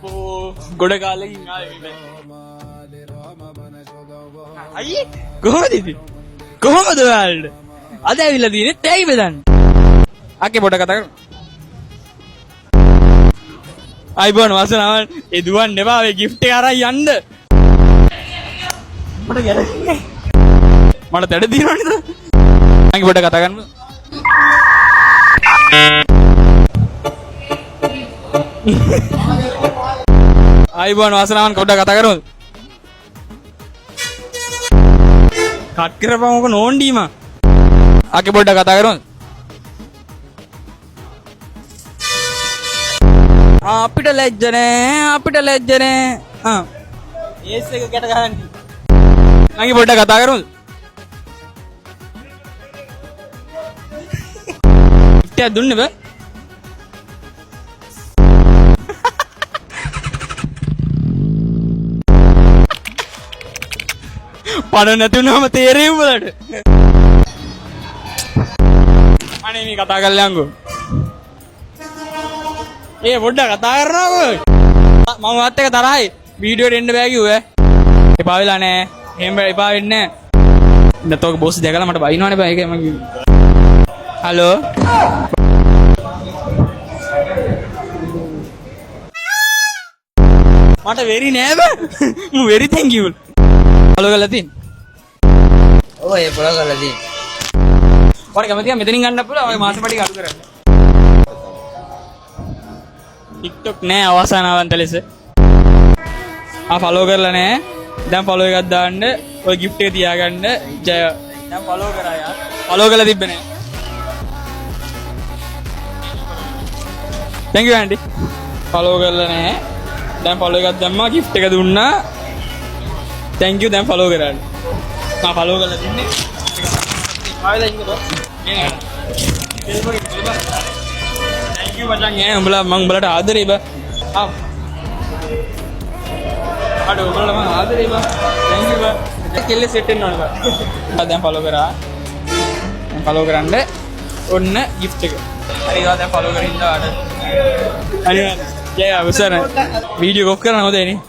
ගොඩ කාලෙකින් ආවේ අයියේ කොහොමද ඉතින් කොහොමද ඔයාලට අද ඇවිල්ලා තියෙන්නේ තෑගි බෙදන්න අක්කේ පොඩ කතා කරමු අයිබෝන් වාසනාවන් ඒ දුවන්න එපා ඔය gift එක අරන් යන්න මට ගැරන්නේ මට තැඩ දිනවනේද අංගේ පොඩ කතා කරමු අයිබෝන් වාසනාවන් පොඩ කතා කරමු කට් කරපමුක නෝන්ඩීම අක්කේ පොඩ කතා කරමු අපිට ලැජ්ජ නෑ ඒස් එක ගැට ගහන්න අංගේ පොඩ කතා කරමු ඉතින් දුන්නේ බෑ පණ නැතුනම තේරෙයි උඹලට අනේ මේ කතා කරලා යංගෝ ඒ පොඩ්ඩක් කතා කරනකෝ මම වත් එක තරහයි වීඩියෝට එන්න බෑ කිව්වේ එපා වෙලා නෑ එහෙම එපා වෙන්නේ නෑ නැතෝක බොස් දැකලා මට බයින්නවනේ බෑ ඒක මම කිව්වා හලෝ මට වෙරි නෑ බෑ මම වෙරි thank you හලෝ කරලා තින් ඔය පොළ කරලා තින් ඔයාලා කැමතිද මෙතනින් ගන්න පුළුවන් ඔය මාස පටි අඩු කරන්න TikTok නෑ අවසානවන්ත ලෙස ෆලෝ කරලා නෑ දැන් ෆලෝ එකක් දාන්න ඔය gift එක තියාගන්න ජය දැන් ෆලෝ කරා යාර ෆලෝ කරලා තිබ්බේ නෑ thank you aunty ෆලෝ කරලා නෑ දැන් ෆලෝ එකක් දැම්මා gift එක දුන්නා thank you දැන් ෆලෝ කරාන්න මම ෆලෝ කරලා තින්නේ ආයෙත් ඉන්නකෝ නේ thank you මචං ඈ උඹලා මම උඹලට ආදරේ බා ආ අඩ උඹලට මම ආදරේ බා thank you බා කෙල්ල සෙට් වෙන්න ඕනේ බා දැන් ෆලෝ කරා දැන් ෆලෝ කරන්න ඔන්න gift එක හරි ඒවා දැන් ෆලෝ කරින්න ආඩ හරි ජය අවසර වීඩියෝ කොප් කරන්න හොඳයි නේ